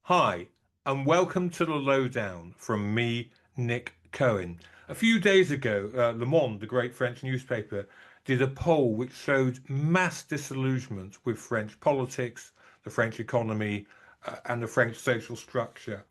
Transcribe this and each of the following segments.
Hi, and welcome to the lowdown from me, Nick Cohen. A few days ago, Le Monde, the great French newspaper, did a poll which showed mass disillusionment with French politics, the French economy, and the French social structure.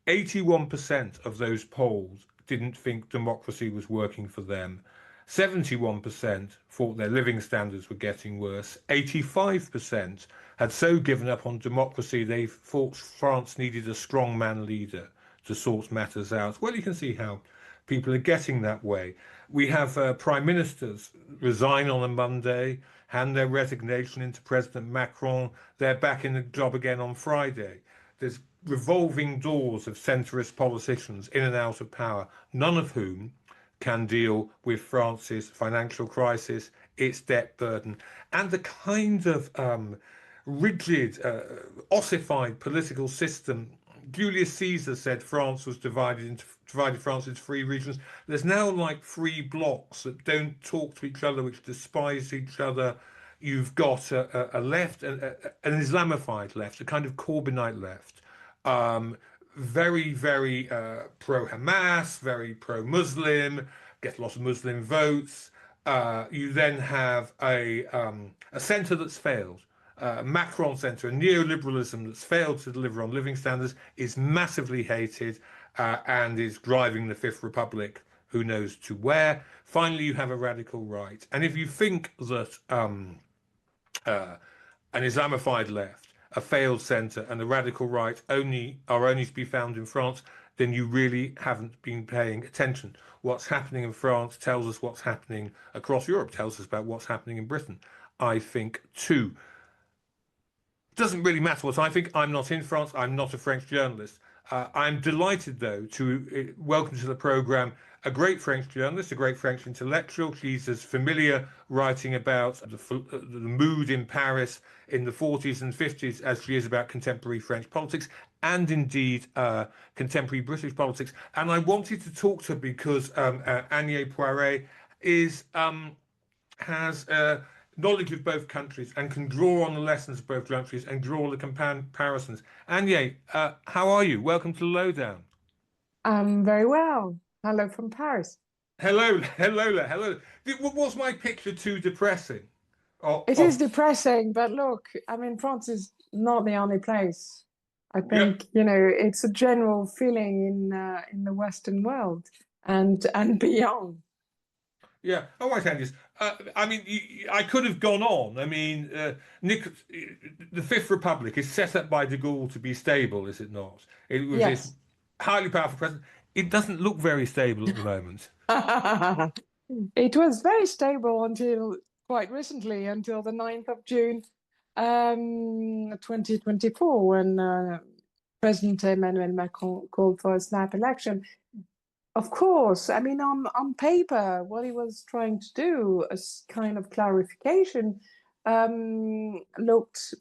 81% of those polls didn't think democracy was working for them. 71% thought their living standards were getting worse. 85% had so given up on democracy they thought France needed a strongman leader to sort matters out. Well, you can see how people are getting that way. We have prime ministers resign on a Monday, hand their resignation into President Macron. They're back in the job again on Friday. There's revolving doors of centrist politicians in and out of power, none of whom can deal with France's financial crisis, its debt burden, and the kind of rigid, ossified political system. Julius Caesar said France was divided France into three regions. There's now like three blocks that don't talk to each other, which despise each other. You've got a left, an Islamified left, a kind of Corbynite left, very, very pro-Hamas, very pro-Muslim, get a lot of Muslim votes. You then have a centre that's failed. Macron centre, a neoliberalism that's failed to deliver on living standards, is massively hated and is driving the Fifth Republic who knows to where. Finally, you have a radical right. And if you think that an Islamified left, a failed centre, and a radical right only to be found in France, then you really haven't been paying attention. What's happening in France tells us what's happening across Europe, tells us about what's happening in Britain, I think, too. Doesn't really matter what I think. I'm not in France. I'm not a French journalist. I'm delighted, though, to welcome to the programme a great French journalist, a great French intellectual. She's as familiar writing about the mood in Paris in the 40s and 50s as she is about contemporary French politics and indeed contemporary British politics. And I wanted to talk to her because Agnès Poirier is has knowledge of both countries and can draw on the lessons of both countries and draw the comparisons. Agnès, how are you? Welcome to the Lowdown. I'm very well. Hello from Paris. Hello, hello, hello. Was my picture too depressing? It is Of depressing, but look, I mean, France is not the only place. I yeah, think, it's a general feeling in the Western world and beyond. yeah. Oh, right, Angus. I mean, I could have gone on. I mean, the Fifth Republic is set up by de Gaulle to be stable, is it not? It was this Yes. highly powerful president. It doesn't look very stable at the moment. It was very stable until quite recently, until the 9th of June, 2024, when President Emmanuel Macron called for a snap election. Of course, I mean, on paper, what he was trying to do, as kind of clarification, looked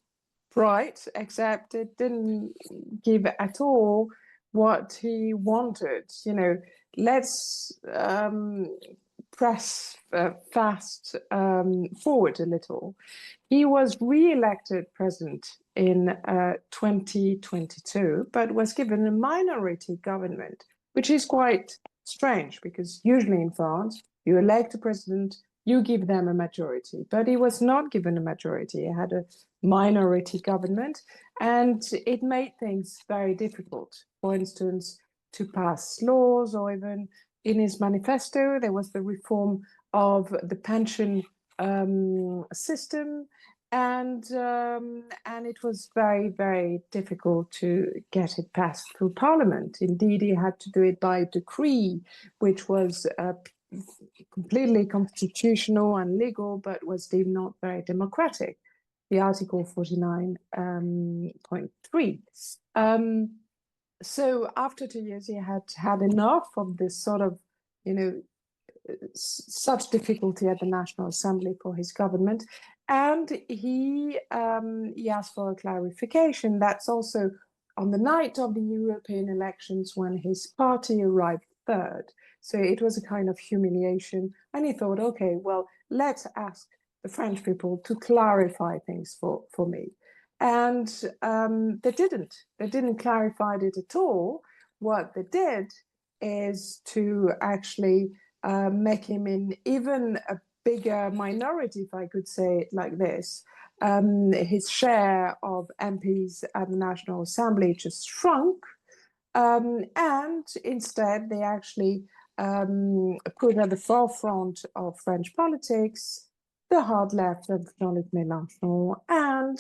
bright, except it didn't give at all what he wanted. Let's press fast forward a little. He was re-elected president in 2022, but was given a minority government, which is quite strange because usually in France, you elect a president, you give them a majority. But he was not given a majority. He had a minority government, and it made things very difficult. For instance, to pass laws, or even in his manifesto, there was the reform of the pension system, and it was very, very difficult to get it passed through Parliament. Indeed, he had to do it by decree, which was completely constitutional and legal, but was deemed not very democratic. The Article 49.3. So after 2 years, he had had enough of this sort of, such difficulty at the National Assembly for his government, and he asked for a clarification. That's also on the night of the European elections when his party arrived third. So it was a kind of humiliation, and he thought, okay, well, let's ask the French people to clarify things for me. And they didn't clarify it at all. What they did is to actually make him in even a bigger minority, if I could say it like this. His share of MPs at the National Assembly just shrunk. And instead, they actually put at the forefront of French politics the hard left of Jean-Luc Mélenchon and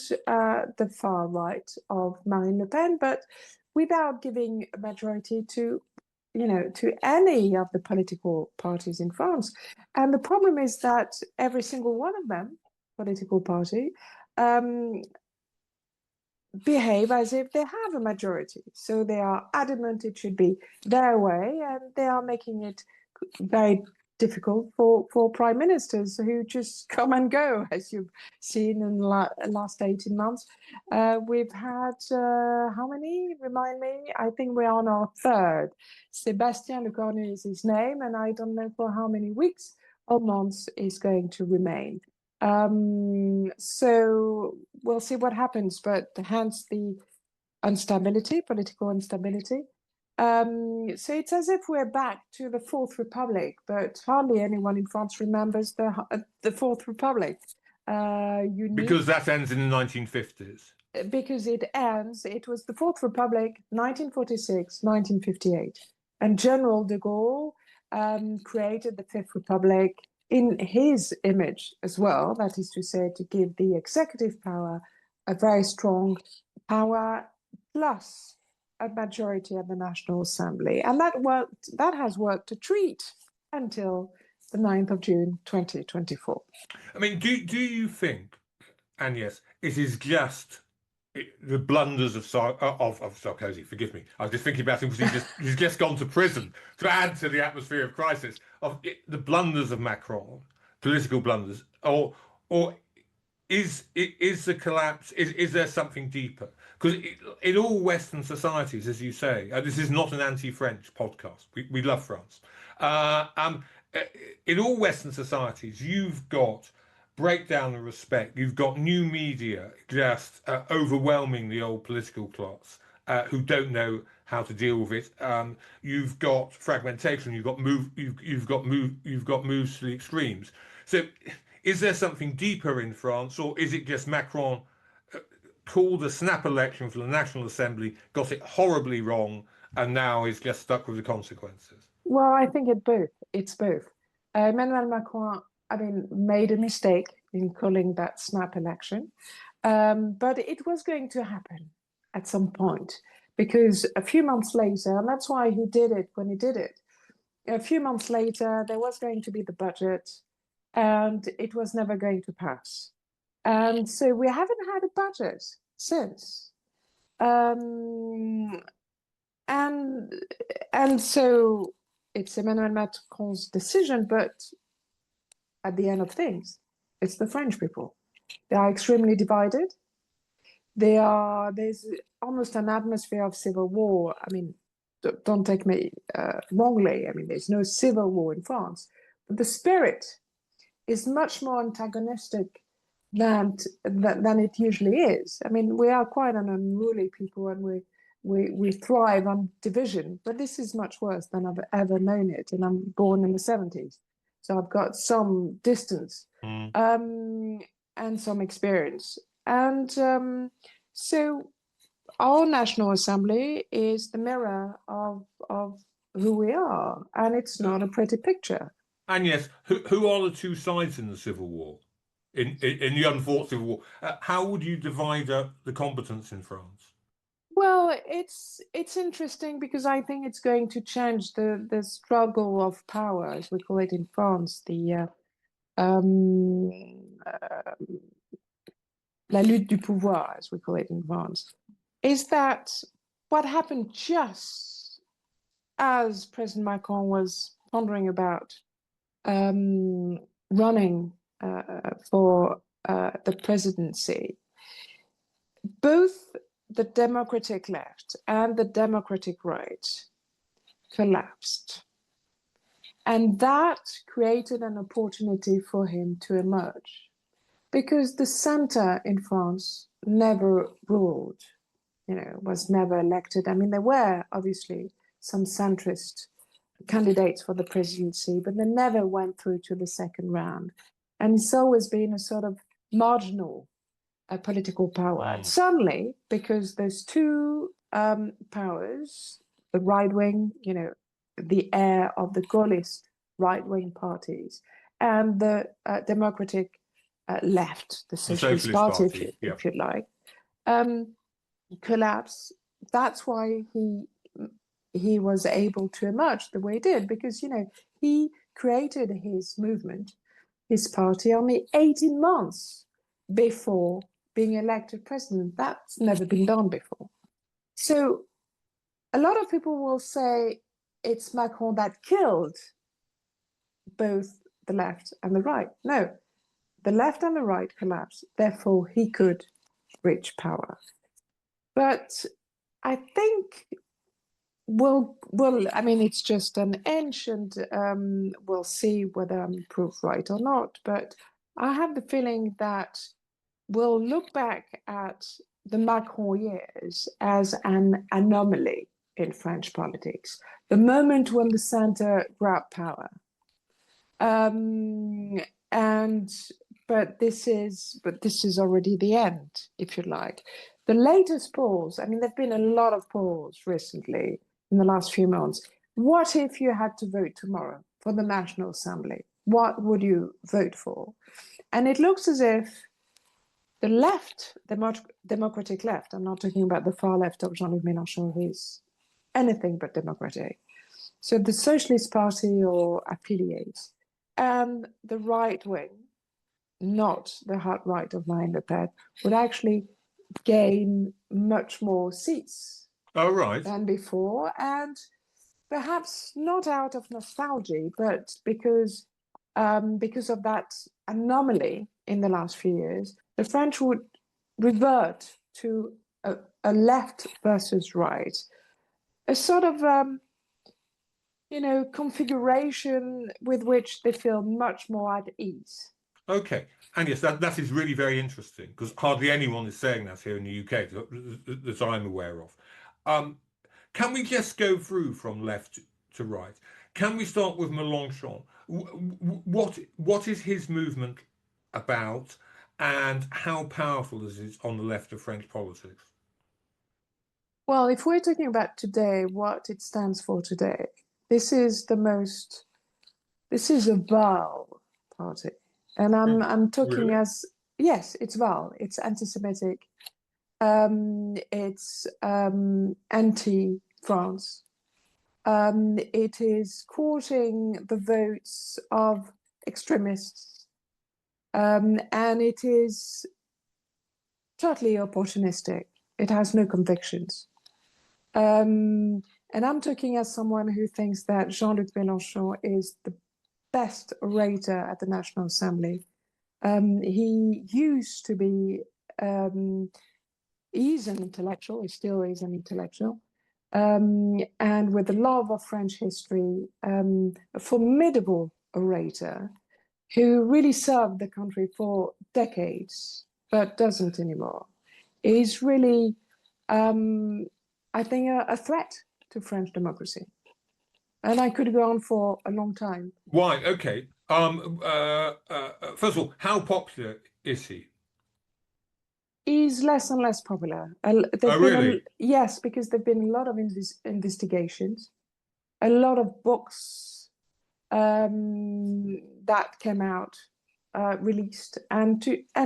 the far right of Marine Le Pen, but without giving a majority to, to any of the political parties in France. And the problem is that every single one of them, political party, behave as if they have a majority. So they are adamant it should be their way, and they are making it very difficult for prime ministers who just come and go, as you've seen in the last 18 months. We've had, how many? Remind me? I think we're on our third. Sébastien Lecornu is his name, and I don't know for how many weeks or months is going to remain. So we'll see what happens, but hence the instability, political instability. So it's as if we're back to the Fourth Republic, but hardly anyone in France remembers the Fourth Republic. Because that ends in the 1950s. Because it was the Fourth Republic, 1946, 1958. And General de Gaulle created the Fifth Republic in his image as well, that is to say, to give the executive power a very strong power plus a majority at the National Assembly. And that has worked a treat until the 9th of June 2024. I mean, do you think, Agnès, it is just the blunders of Sarkozy? Forgive me, I was just thinking about him because he's just gone to prison to add to the atmosphere of crisis. The blunders of Macron, political blunders, or is the collapse? Is there something deeper? Because in all Western societies, as you say, this is not an anti-French podcast. We love France. In all Western societies, you've got breakdown of respect. You've got new media just overwhelming the old political class who don't know how to deal with it. You've got fragmentation. You've got moves to the extremes. So, is there something deeper in France, or is it just Macron called a snap election for the National Assembly, got it horribly wrong, and now is just stuck with the consequences? Well, I think it's both. Emmanuelle Macron, made a mistake in calling that snap election, but it was going to happen at some point, because a few months later, and that's why he did it when he did it, a few months later, there was going to be the budget, and it was never going to pass. And so we haven't had a budget since. And so it's Emmanuel Macron's decision, but at the end of things, it's the French people. They are extremely divided. There's almost an atmosphere of civil war. I mean, don't take me wrongly. I mean, there's no civil war in France, but the spirit is much more antagonistic than it usually is. I mean, we are quite an unruly people, and we thrive on division, but this is much worse than I've ever known it. And I'm born in the 70s, so I've got some distance and some experience. And so our National Assembly is the mirror of who we are, and it's not a pretty picture. Agnès, who are the two sides in the civil war, in the unfought civil war? How would you divide up the combatants in France? Well, it's interesting because I think it's going to change the struggle of power, as we call it in France, la lutte du pouvoir, as we call it in France, is that what happened just as President Macron was pondering about running for the presidency, both the democratic left and the democratic right collapsed. And that created an opportunity for him to emerge, because the center in France never ruled, was never elected. I mean, there were obviously some centrist candidates for the presidency, but they never went through to the second round. And it's always been a sort of marginal political power. And suddenly, because there's two powers, the right wing, the heir of the Gaullist right wing parties, and the democratic left, the Socialist Party, if you like, collapse. That's why he was able to emerge the way he did, because he created his movement, his party, only 18 months before being elected president. That's never been done before. So a lot of people will say it's Macron that killed both the left and the right. No, the left and the right collapsed, therefore he could reach power. But I think I mean, it's just an ancient, we'll see whether I'm proved right or not, but I have the feeling that we'll look back at the Macron years as an anomaly in French politics, the moment when the center grabbed power. But this is already the end, if you like. The latest polls, I mean, there've been a lot of polls recently in the last few months. What if you had to vote tomorrow for the National Assembly? What would you vote for? And it looks as if the left, the democratic left, I'm not talking about the far left of Jean-Luc Mélenchon, who is anything but democratic. So the Socialist Party or affiliates, and the right wing, not the hard right of Marine Le Pen, would actually gain much more seats than before, and perhaps not out of nostalgia, but because of that anomaly in the last few years, the French would revert to a left versus right, a sort of configuration with which they feel much more at ease. Okay. And yes, that is really very interesting, because hardly anyone is saying that here in the UK that I'm aware of. Can we just go through from left to right? Can we start with Mélenchon? What is his movement about, and how powerful is it on the left of French politics? Well, if we're talking about today, what it stands for today, this is a Val party. And I'm talking Really? yes, it's Val. It's anti-Semitic. It's anti-France. It is courting the votes of extremists. And it is totally opportunistic. It has no convictions. And I'm talking as someone who thinks that Jean-Luc Mélenchon is the best orator at the National Assembly. He used to be, he's an intellectual, he still is an intellectual, and with the love of French history, a formidable orator who really served the country for decades, but doesn't anymore. He's really, I think, a threat to French democracy. And I could go on for a long time. Why? Okay. First of all, how popular is he? He's less and less popular. Really? Yes, because there've been a lot of investigations, a lot of books that came out, released, and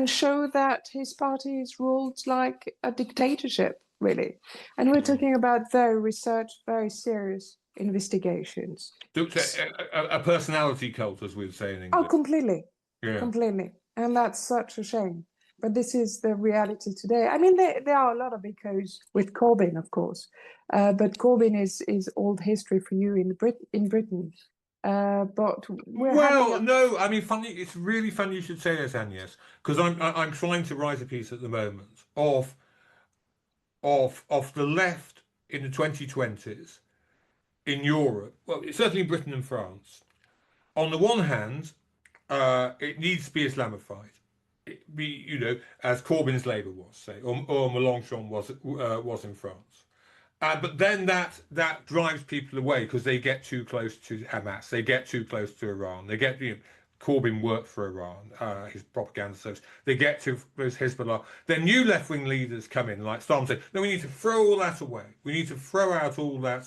show that his party is ruled like a dictatorship, really. And we're talking about very researched, very serious investigations. A personality cult, as we would say in English. Oh, completely. Yeah. Completely. And that's such a shame. But this is the reality today. I mean, there are a lot of echoes with Corbyn, of course. But Corbyn is old history for you in Britain. But no, I mean, funny. It's really funny you should say this, Agnès, because I'm trying to write a piece at the moment of the left in the 2020s in Europe. Well, certainly in Britain and France. On the one hand, it needs to be Islamified. be, as Corbyn's Labour was, say, or Mélenchon was in France. But then that drives people away because they get too close to Hamas, they get too close to Iran, they get Corbyn worked for Iran, his propaganda service. They get to those Hezbollah. Then new left-wing leaders come in, like Stalin, say, no, we need to throw all that away. We need to throw out all that.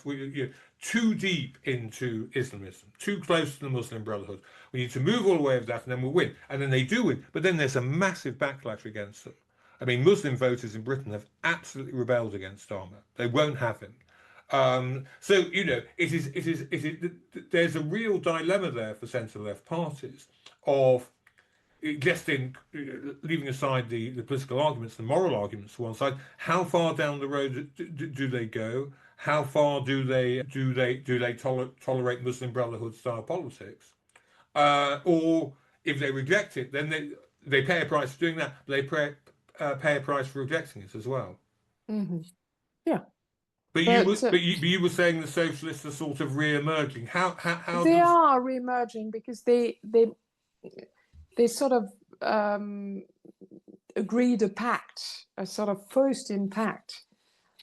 Too deep into Islamism, too close to the Muslim Brotherhood. We need to move all away of that, and then we'll win. And then they do win. But then there's a massive backlash against them. I mean, Muslim voters in Britain have absolutely rebelled against Starmer. They won't have him. So there's a real dilemma there for centre-left parties of just in leaving aside the political arguments, the moral arguments to one side. How far down the road do they go? How far do they tolerate Muslim Brotherhood style politics? Or if they reject it, then they pay a price for doing that. But they pay a price for rejecting it as well. Mm-hmm. Yeah. But you were saying the socialists are sort of re-emerging. How they are re-emerging because they sort of agreed a pact, a sort of Faustian pact,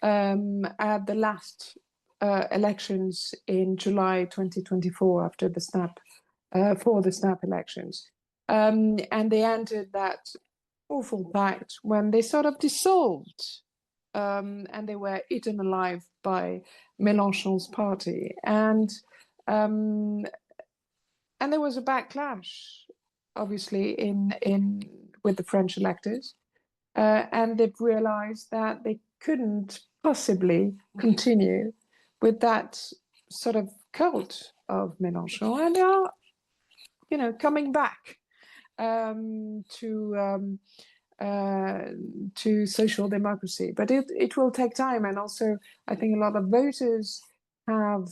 at the last elections in July 2024 after the snap for the snap elections, and they entered that awful pact when they sort of dissolved. And they were eaten alive by Mélenchon's party, and there was a backlash, obviously, in with the French electors, and they've realized that they couldn't possibly continue with that sort of cult of Mélenchon, and they are, coming back to social democracy, but it will take time. And also, I think a lot of voters have,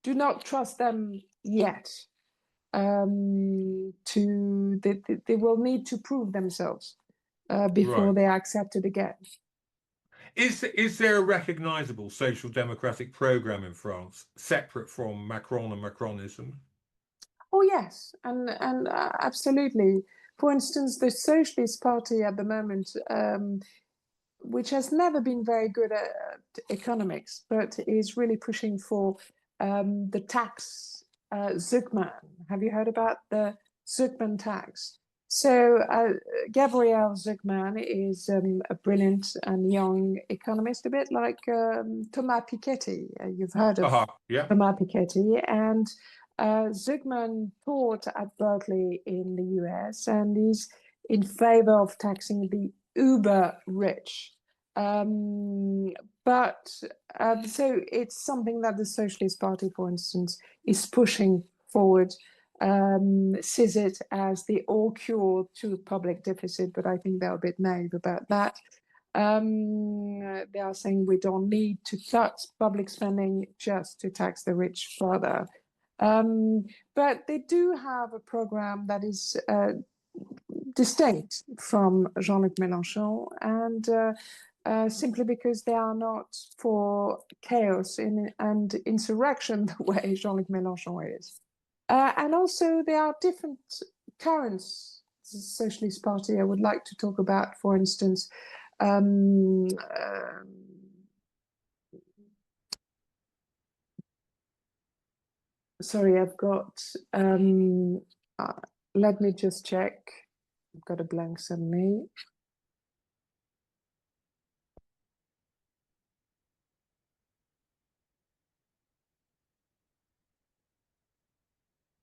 do not trust them yet. They will need to prove themselves before they are accepted again. Is there a recognisable social democratic programme in France separate from Macron and Macronism? Oh yes, and absolutely. For instance, the Socialist Party at the moment, which has never been very good at economics, but is really pushing for the tax Zuckman. Have you heard about the Zuckman tax? So Gabriel Zuckman is a brilliant and young economist, a bit like Thomas Piketty. You've heard of Thomas Piketty, and Zuckman taught at Berkeley in the US, and he's in favor of taxing the uber rich. But so it's something that the Socialist Party, for instance, is pushing forward, sees it as the all cure to public deficit, but I think they're a bit naive about that. They are saying we don't need to cut public spending just to tax the rich further. But they do have a program that is distinct from Jean-Luc Mélenchon, and simply because they are not for chaos and insurrection the way Jean-Luc Mélenchon is. And also there are different currents. The Socialist Party I would like to talk about, for instance, sorry, I've got, let me just check. I've got a blank suddenly.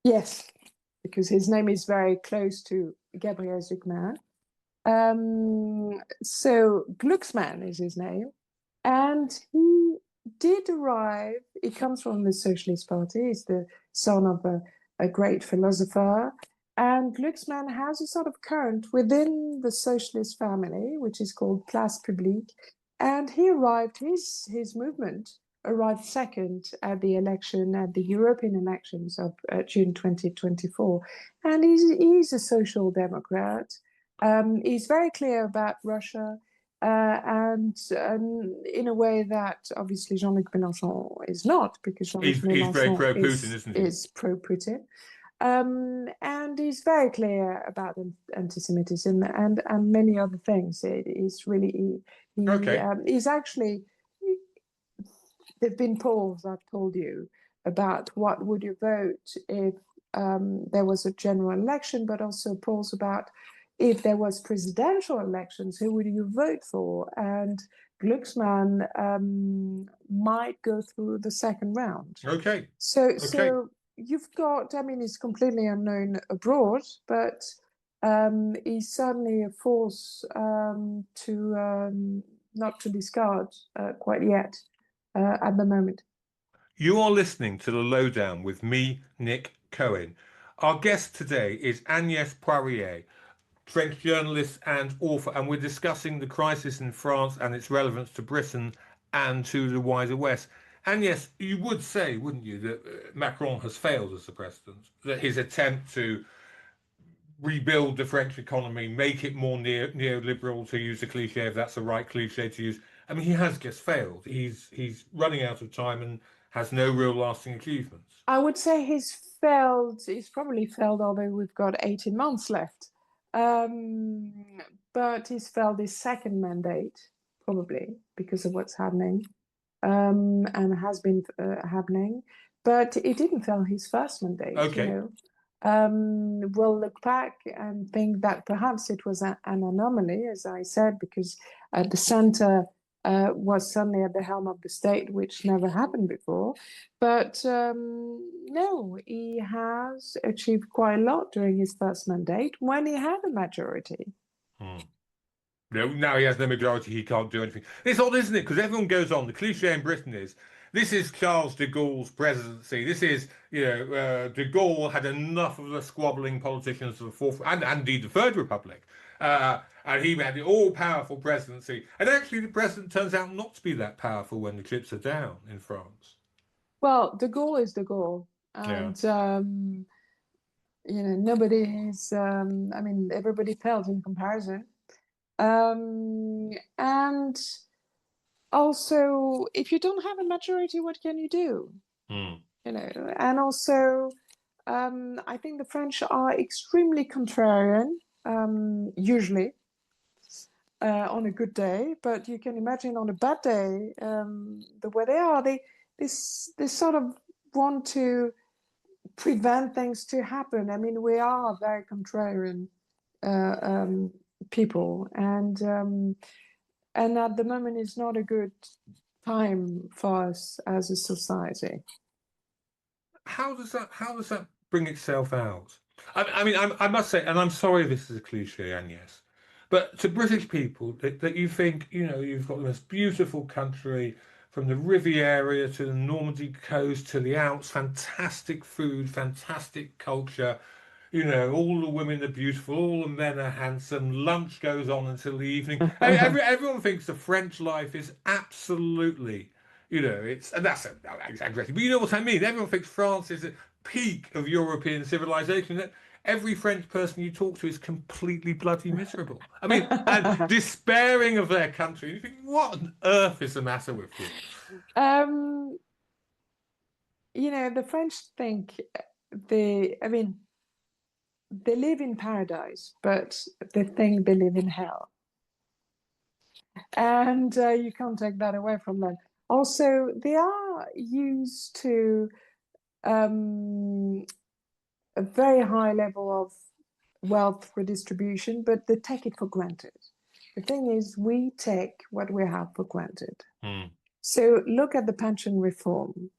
Yes, because his name is very close to Gabriel Zuckman. So Glucksmann is his name, and he did arrive. He comes from the Socialist Party. He's the son of a great philosopher, and Glucksmann has a sort of current within the socialist family, which is called Place Publique, and he arrived. His movement arrived second at the European elections of June 2024, and he's a social democrat. He's very clear about Russia. and in a way that obviously Jean-Luc Mélenchon is not, because Jean-Luc He's very Mélenchon pro-Putin, isn't he? is pro-Putin. And he's very clear about anti-Semitism and many other things. He's really, Okay. he's actually, there've been polls, I've told you, about what would you vote if there was a general election, but also polls about if there was presidential elections, who would you vote for? And Glucksmann might go through the second round. Okay. So you've got, I mean, he's completely unknown abroad, but he's certainly a force to not to discard quite yet at the moment. You are listening to The Lowdown with me, Nick Cohen. Our guest today is Agnès Poirier, French journalist and author, and we're discussing the crisis in France and its relevance to Britain and to the wider West. Agnès, you would say, wouldn't you, that Macron has failed as the president, that his attempt to rebuild the French economy, make it more neoliberal, to use the cliche, if that's the right cliche to use. I mean, he has just failed. He's running out of time and has no real lasting achievements. I would say he's probably failed, although we've got 18 months left. But he's failed his second mandate, probably, because of what's happening, and has been happening. But he didn't fail his first mandate, Okay. you know. We'll look back and think that perhaps it was an anomaly, as I said, because the center was suddenly at the helm of the state, which never happened before. But no, he has achieved quite a lot during his first mandate when he had a majority. No, now he has no majority, he can't do anything. It's odd, isn't it? Because everyone goes on. The cliche in Britain is, this is Charles de Gaulle's presidency. This is, de Gaulle had enough of the squabbling politicians of the fourth, and indeed the Third Republic. And he had the all-powerful presidency. And actually, the president turns out not to be that powerful when the chips are down in France. Well, de Gaulle is de Gaulle. And, nobody is, I mean, everybody fails in comparison. And also, if you don't have a majority, what can you do? You know, and also, I think the French are extremely contrarian, usually, on a good day. But you can imagine on a bad day, the way they are, they sort of want to prevent things to happen. I mean, we are very contrarian people, and at the moment it's not a good time for us as a society. How does that bring itself out? I mean, I must say, and I'm sorry this is a cliche, Agnès, but to British people that you think, you've got the most beautiful country, from the Riviera to the Normandy coast to the Alps, fantastic food, fantastic culture. All the women are beautiful, all the men are handsome. Lunch goes on until the evening. Everyone thinks the French life is absolutely, and that's exaggerating. But you know what I mean? Everyone thinks France is a peak of European civilization. Every French person you talk to is completely bloody miserable. I mean, and despairing of their country. You think, what on earth is the matter with you? The French think they live in paradise, but they think they live in hell. And you can't take that away from them. Also, they are used to a very high level of wealth redistribution, but they take it for granted. The thing is, we take what we have for granted. So look at the pension reform,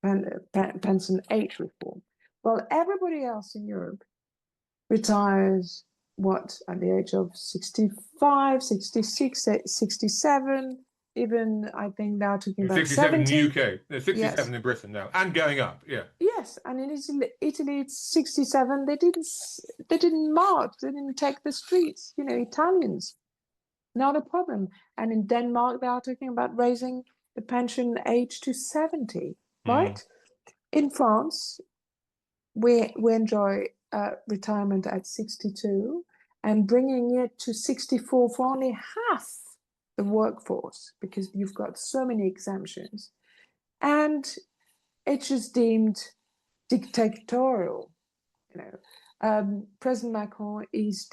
pension age reform. Well, everybody else in Europe retires, at the age of 65, 66, 67, even I think now talking about 67 70. in the UK, there's 67 Yes. in Britain now, and going up, yeah. Yes, and in Italy it's 67. They didn't march, they didn't take the streets. Italians, not a problem. And in Denmark they are talking about raising the pension age to 70, right? In France, we enjoy retirement at 62, and bringing it to 64 for only half the workforce, because you've got so many exemptions. And it's just deemed dictatorial. President Macron is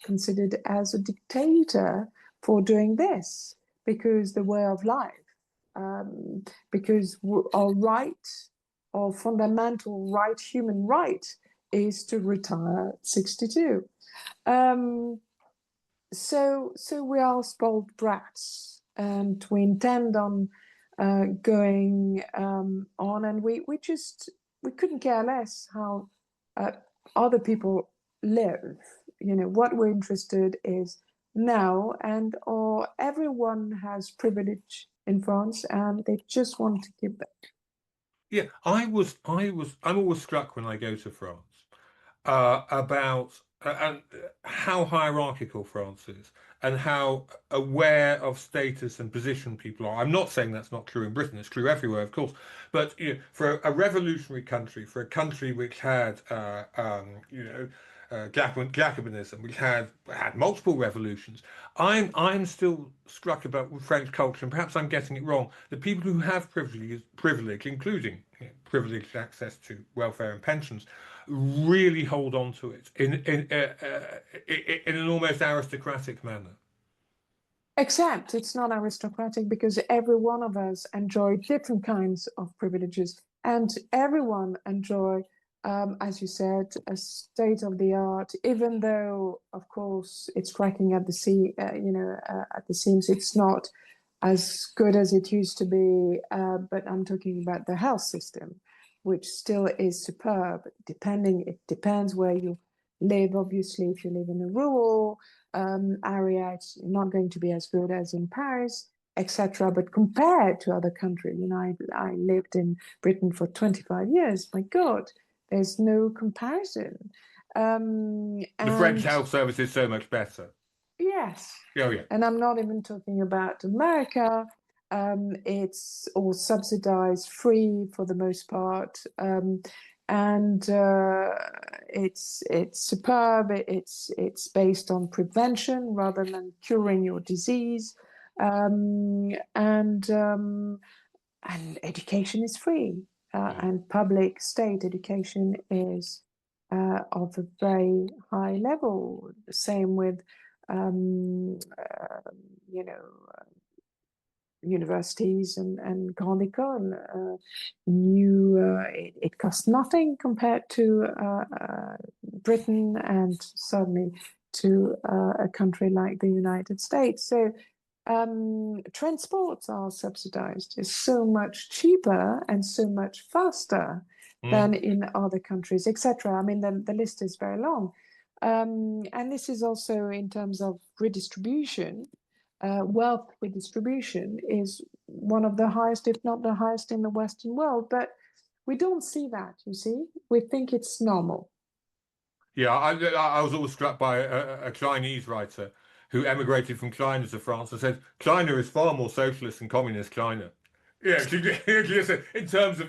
considered as a dictator for doing this, because the way of life, because our right, our fundamental right, human right, is to retire at 62. So we are spoiled brats, and we intend on going on, and we couldn't care less how other people live. What we're interested is now, and everyone has privilege in France, and they just want to keep that. Yeah, I'm always struck when I go to France about and how hierarchical France is, and how aware of status and position people are. I'm not saying that's not true in Britain; it's true everywhere, of course. But for a revolutionary country, for a country which had Jacobinism, which had multiple revolutions, I'm still struck about French culture, and perhaps I'm getting it wrong. The people who have privilege, including privileged access to welfare and pensions, really hold on to it in an almost aristocratic manner. Except it's not aristocratic, because every one of us enjoy different kinds of privileges, and everyone enjoy, as you said, a state of the art. Even though, of course, it's cracking at the at the seams. It's not as good as it used to be. But I'm talking about the health system, which still is superb. It depends where you live. Obviously, if you live in a rural area, it's not going to be as good as in Paris, etc. But compared to other countries, I lived in Britain for 25 years. My God, there's no comparison. The French health service is so much better. Yes. Oh, yeah. And I'm not even talking about America. It's all subsidized, free for the most part. And it's superb. It's based on prevention rather than curing your disease, and education is free, and public state education is of a very high level. The same with universities and Grande École. It costs nothing compared to Britain, and certainly to a country like the United States. So transports are subsidized. It's so much cheaper and so much faster than in other countries, etc. I mean, the list is very long. And this is also in terms of redistribution. Wealth redistribution is one of the highest, if not the highest, in the Western world. But we don't see that, you see. We think it's normal. Yeah, I was always struck by a Chinese writer who emigrated from China to France and said China is far more socialist than communist China. Yeah, in terms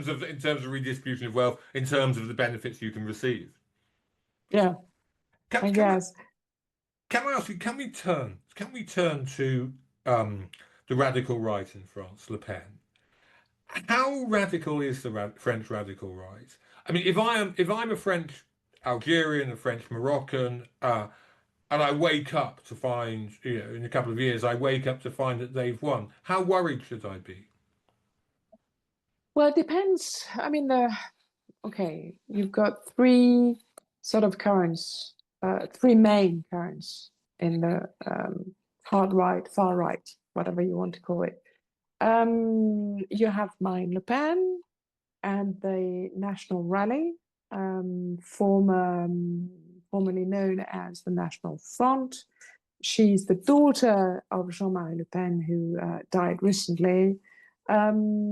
of redistribution of wealth, in terms of the benefits you can receive. Yeah, I guess. Can I ask you? Can we turn to the radical right in France, Le Pen? How radical is the French radical right? I mean, if I'm a French Algerian, a French Moroccan, and I wake up to find, in a couple of years, I wake up to find that they've won, how worried should I be? Well, it depends. I mean, you've got three sort of currents, three main currents in the hard right, far right, whatever you want to call it. You have Marine Le Pen and the National Ralley, formerly known as the National Front. She's the daughter of Jean-Marie Le Pen, who died recently.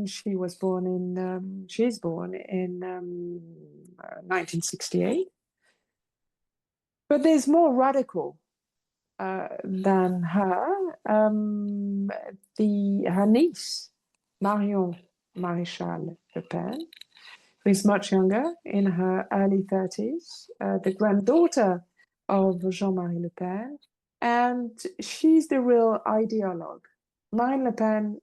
She's born in 1968. But there's more radical than her. Her niece, Marion Maréchal Le Pen, who is much younger, in her early 30s. The granddaughter of Jean-Marie Le Pen, and she's the real ideologue. Marine Le Pen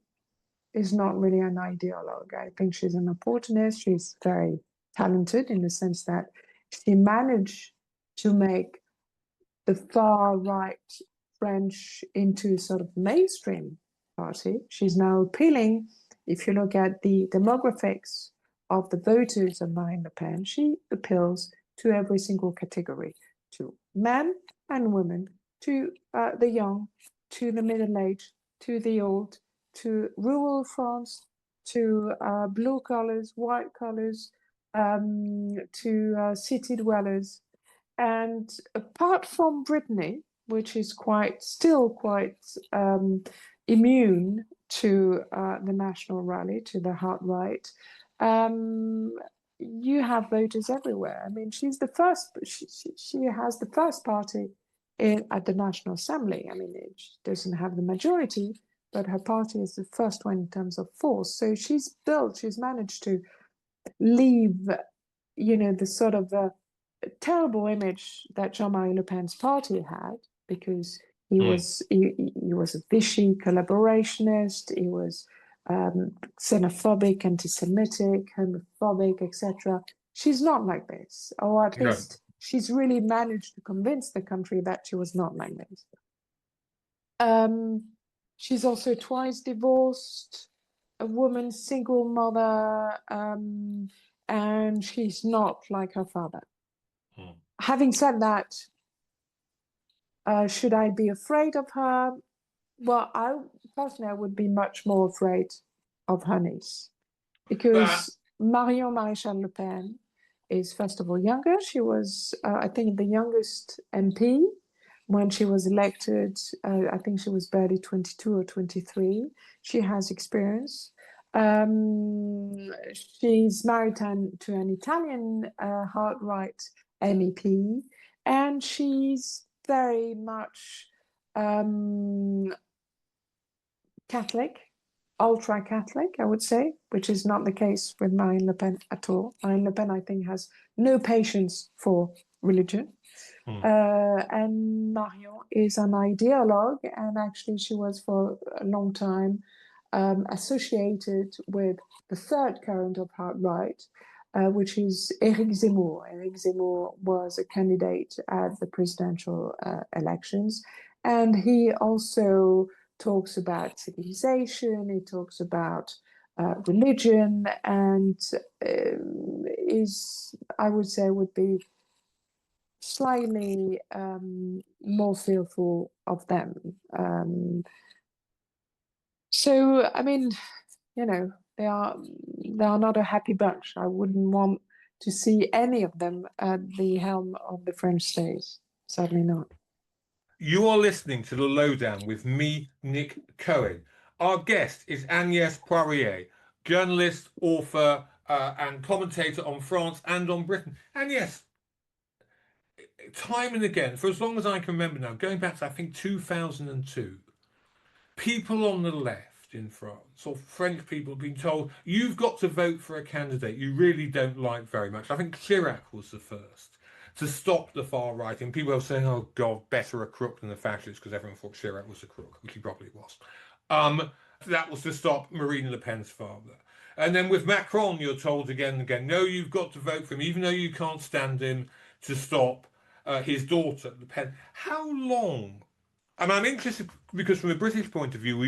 is not really an ideologue. I think she's an opportunist. She's very talented in the sense that she managed to make the far right French into sort of mainstream party. She's now appealing, if you look at the demographics of the voters of Marine Le Pen, she appeals to every single category, to men and women, to the young, to the middle-aged, to the old, to rural France, to blue collars, white collars, to city dwellers. And apart from Brittany, which is still quite immune to the National Rally, to the hard right, you have voters everywhere. I mean, she's the first. She has the first party at the National Assembly. I mean, she doesn't have the majority, but her party is the first one in terms of force. So she's managed to leave, the sort of terrible image that Jean-Marie Le Pen's party had, because he was a Vichy collaborationist, he was xenophobic, anti-Semitic, homophobic, etc. She's not like this, or at least she's really managed to convince the country that she was not like this. She's also twice divorced, a woman, single mother, and she's not like her father. Having said that, should I be afraid of her? Well, I would be much more afraid of her niece, because Marion Maréchal Le Pen is, first of all, younger. She was, I think, the youngest MP when she was elected. I think she was barely 22 or 23. She has experience. She's married to an Italian hard right MEP, and she's very much Catholic, ultra-Catholic, I would say, which is not the case with Marine Le Pen at all. Marine Le Pen, I think, has no patience for religion. And Marion is an ideologue, and actually she was for a long time associated with the third current of hard right, which is Éric Zemmour. Éric Zemmour was a candidate at the presidential elections, and he also talks about civilization, he talks about religion, and I would say, would be slightly more fearful of them. So, I mean, they are not a happy bunch. I wouldn't want to see any of them at the helm of the French state. Certainly not. You are listening to The Lowdown with me, Nick Cohen. Our guest is Agnès Poirier, journalist, author, and commentator on France and on Britain. Agnès, time and again, for as long as I can remember now, going back to, I think, 2002, people on the left in France, or French people, have been told, you've got to vote for a candidate you really don't like very much. I think Chirac was the first to stop the far right. And people were saying, oh, God, better a crook than a fascist, because everyone thought Chirac was a crook, which he probably was. That was to stop Marine Le Pen's father. And then with Macron, you're told again and again, no, you've got to vote for him, even though you can't stand him, to stop his daughter, Le Pen. How long? And I'm interested because from a British point of view,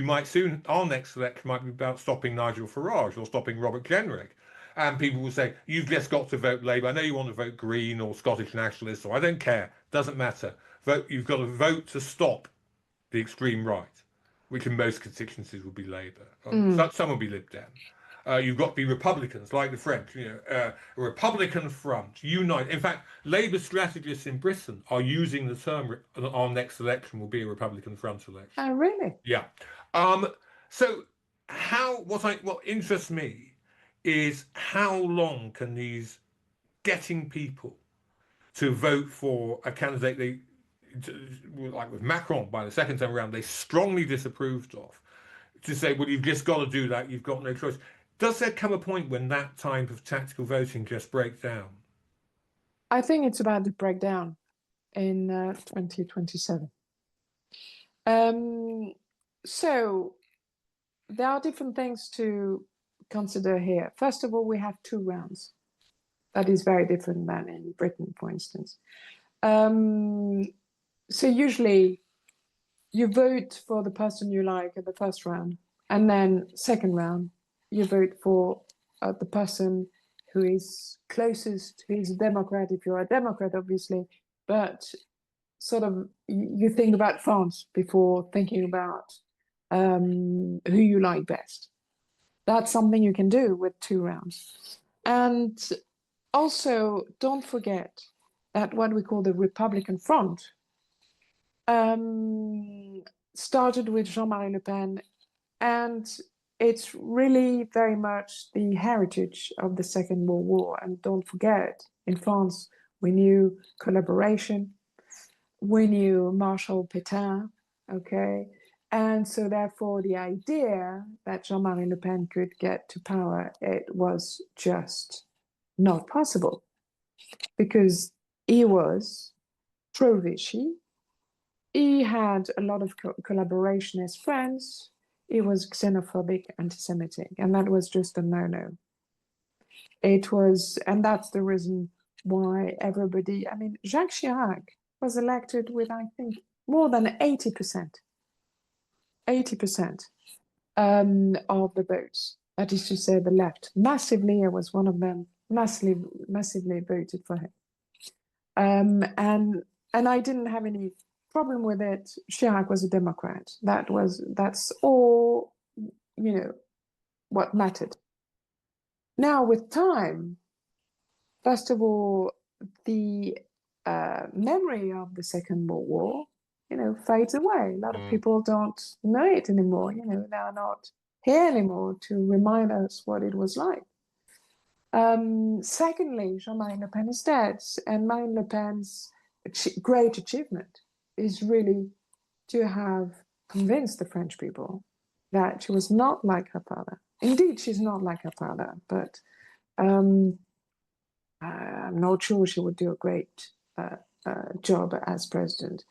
our next election might be about stopping Nigel Farage or stopping Robert Jenrick. And people will say, you've just got to vote Labour. I know you want to vote Green or Scottish Nationalists, or I don't care. Doesn't matter. You've got to vote to stop the extreme right, which in most constituencies would be Labour. Some will be Lib Dem. You've got to be Republicans, like the French, a Republican front, unite. In fact, Labour strategists in Britain are using the term, our next election will be a Republican front election. Oh, really? Yeah. So what interests me is how long can getting people to vote for a candidate like with Macron by the second time around, they strongly disapproved of, to say, well, you've just got to do that, you've got no choice. Does there come a point when that type of tactical voting just breaks down? I think it's about to break down. in 2027. So there are different things to consider here. First of all, we have 2 rounds. That is very different than in Britain, for instance. So usually you vote for the person you like at the first round, and then second round, you vote for the person who is closest, who is a Democrat, if you're a Democrat, obviously, but sort of you think about France before thinking about who you like best. That's something you can do with 2 rounds. And also, don't forget that what we call the Republican Front started with Jean-Marie Le Pen, and it's really very much the heritage of the Second World War. And don't forget, in France, we knew collaboration, we knew Marshal Pétain, okay? And so therefore the idea that Jean-Marie Le Pen could get to power, it was just not possible, because he was pro-Vichy, he had a lot of collaborationist friends, he was xenophobic, anti-Semitic, and that was just a no-no. It was, and that's the reason why everybody, I mean, Jacques Chirac was elected with, I think, more than 80% of the votes. That is to say, the left massively, I was one of them, massively voted for him. And I didn't have any problem with it. Chirac was a Democrat. That's all, what mattered. Now, with time, first of all, the memory of the Second World War, fades away. A lot of people don't know it anymore. They are not here anymore to remind us what it was like. Secondly, Jean-Marie Le Pen is dead, and Marine Le Pen's great achievement is really to have convinced the French people that she was not like her father. Indeed, she's not like her father, but I'm not sure she would do a great job as president.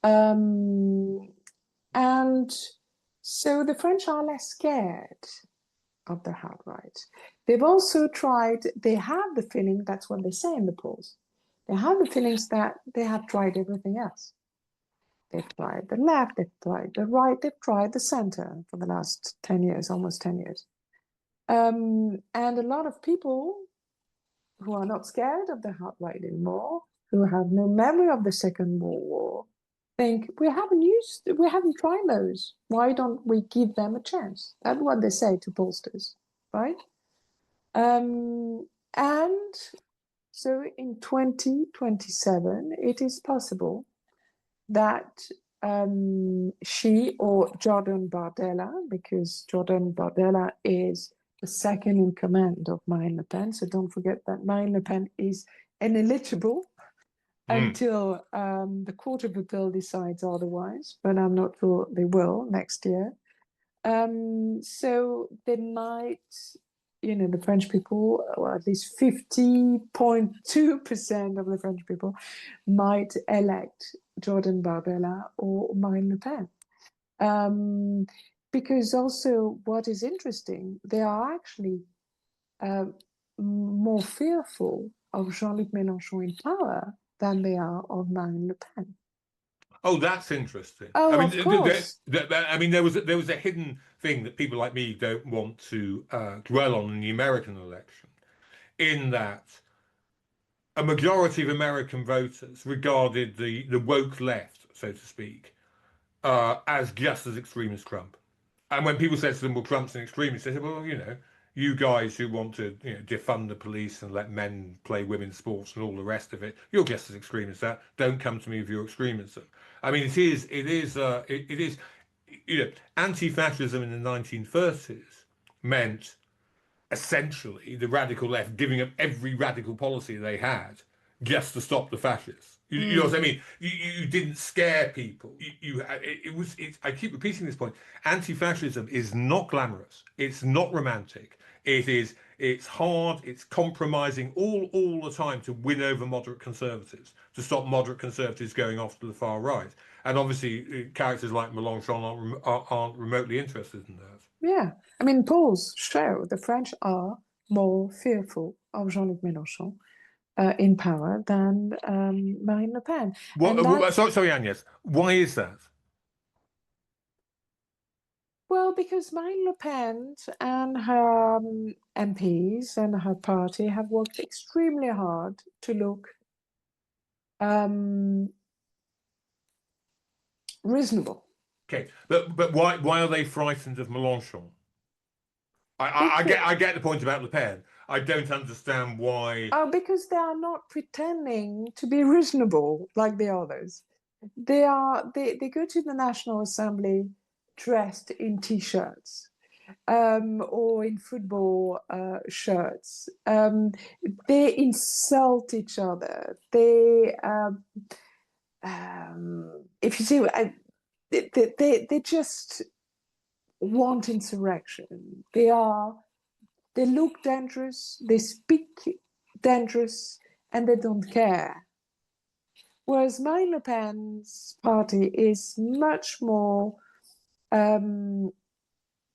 And so the French are less scared of the hard right. They've also tried, they have the feeling, that's what they say in the polls, they have the feelings that they have tried everything else. They've tried the left, they've tried the right, they've tried the center for the last 10 years, almost 10 years. And a lot of people who are not scared of the hard right anymore, who have no memory of the Second World War, think we haven't tried those. Why don't we give them a chance? That's what they say to pollsters, right? And so in 2027, it is possible that she or Jordan Bardella, because Jordan Bardella is the second in command of Marine Le Pen, so don't forget that Marine Le Pen is ineligible until the Court of Appeal decides otherwise, but I'm not sure they will next year. So they might, the French people, or at least 50.2% of the French people might elect Jordan Bardella or Marine Le Pen. Because also what is interesting, they are actually more fearful of Jean-Luc Mélenchon in power than they are of Marine Le Pen. Oh, that's interesting. Oh, of course. There was a hidden thing that people like me don't want to dwell on in the American election, in that a majority of American voters regarded the woke left, so to speak, as just as extreme as Trump. And when people said to them, well, Trump's an extremist, they said, well, you guys who want to defund the police and let men play women's sports and all the rest of it, you're just as extreme as that. Don't come to me with your extremism. I mean, it is anti-fascism in the 1930s meant essentially the radical left giving up every radical policy they had just to stop the fascists. You know what I mean? You didn't scare people. I keep repeating this point. Anti-fascism is not glamorous. It's not romantic. It's hard. It's compromising all the time to win over moderate conservatives, to stop moderate conservatives going off to the far right. And obviously, characters like Mélenchon aren't remotely interested in that. Yeah. I mean, polls show the French are more fearful of Jean-Luc Mélenchon in power than Marine Le Pen. And that's, Sorry, Agnès. Why is that? well, because Marine Le Pen and her MPs and her party have worked extremely hard to look reasonable. Okay, but why are they frightened of Mélenchon? I get the point about Le Pen. I don't understand why. Because they are not pretending to be reasonable like the others. They go to the National Assembly dressed in t-shirts or in football shirts. They insult each other. If you see, they just want insurrection. They look dangerous, they speak dangerous, and they don't care. Whereas Marine Le Pen's party is much more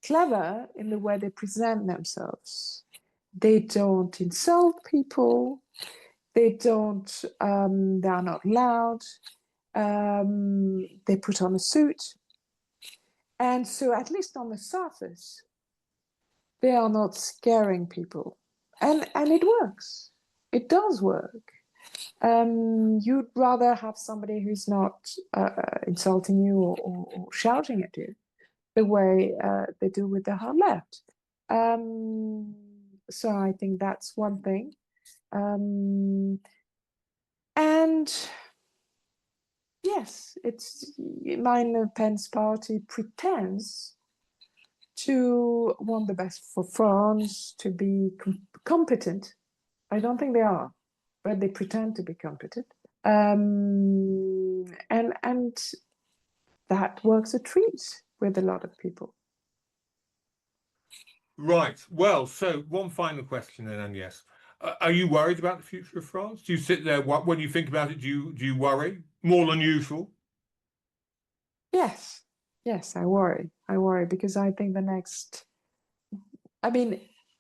clever in the way they present themselves. They don't insult people. They are not loud. They put on a suit. And so, at least on the surface, they are not scaring people. And it works. It does work. You'd rather have somebody who's not insulting you or shouting at you the way they do with the hard left. So I think that's one thing. And yes, Marine Le Pen's party pretends to want the best for France, to be competent. I don't think they are, but they pretend to be competent. And that works a treat with a lot of people. Right. Well, so one final question then, Agnès. Are you worried about the future of France? Do you sit there when you think about it? Do you worry more than usual? Yes, I worry. I worry because I think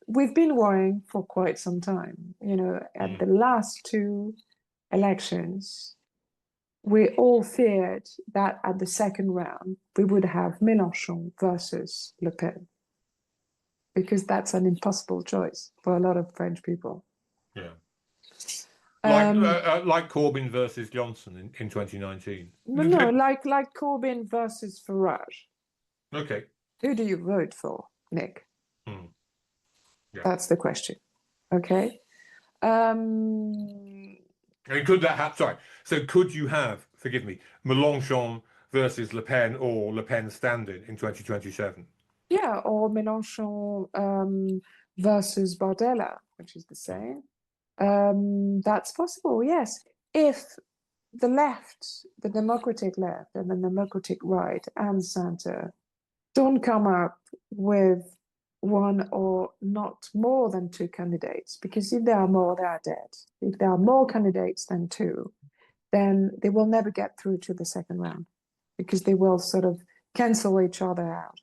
we've been worrying for quite some time. At the last two elections, we all feared that at the second round, we would have Mélenchon versus Le Pen, because that's an impossible choice for a lot of French people. Yeah. Like Corbyn versus Johnson in 2019. No, like Corbyn versus Farage. Okay. Who do you vote for, Nick? Yeah. That's the question. Okay. And could that happen? Sorry. So could you have, forgive me, Mélenchon versus Le Pen or Le Pen standing in 2027? Yeah, or Mélenchon versus Bardella, which is the same. That's possible, yes. If the left, the democratic left and the democratic right and center don't come up with one or not more than two candidates, because if there are more, they are dead. If there are more candidates than two, then they will never get through to the second round, because they will sort of cancel each other out.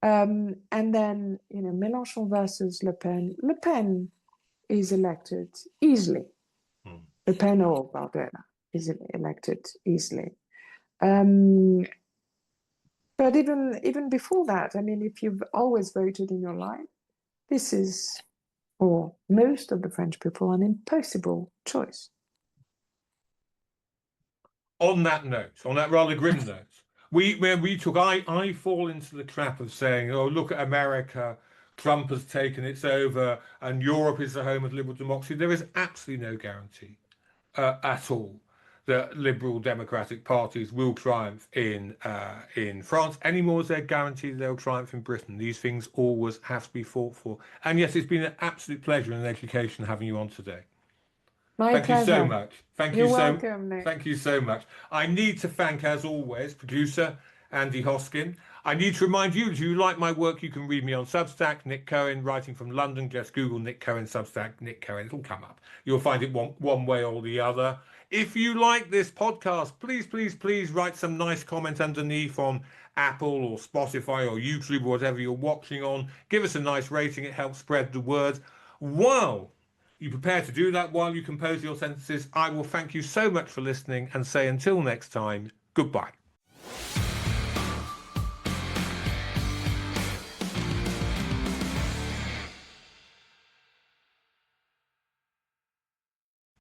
And then, Mélenchon versus Le Pen. Le Pen is elected easily. Le Pen or Bardella is elected easily. But even before that, if you've always voted in your life, this is, for most of the French people, an impossible choice. On that note, on that rather grim note, I fall into the trap of saying, oh, look at America, Trump has taken its over, and Europe is the home of liberal democracy. There is absolutely no guarantee at all that liberal democratic parties will triumph in France any more as they're guaranteed they'll triumph in Britain. These things always have to be fought for. And yes, it's been an absolute pleasure and an education having you on today. My Thank you so pleasure. much. Thank you You're so welcome, Nick. thank you so much. I need to thank, as always, producer Andy Hoskin. I need to remind you, if you like my work, you can read me on Substack, Nick Cohen, writing from London. Just Google Nick Cohen Substack, Nick Cohen. It'll come up. You'll find it one way or the other. If you like this podcast, please, please, please write some nice comments underneath on Apple or Spotify or YouTube or whatever you're watching on. Give us a nice rating. It helps spread the word. While you prepare to do that, while you compose your sentences, I will thank you so much for listening and say until next time, goodbye.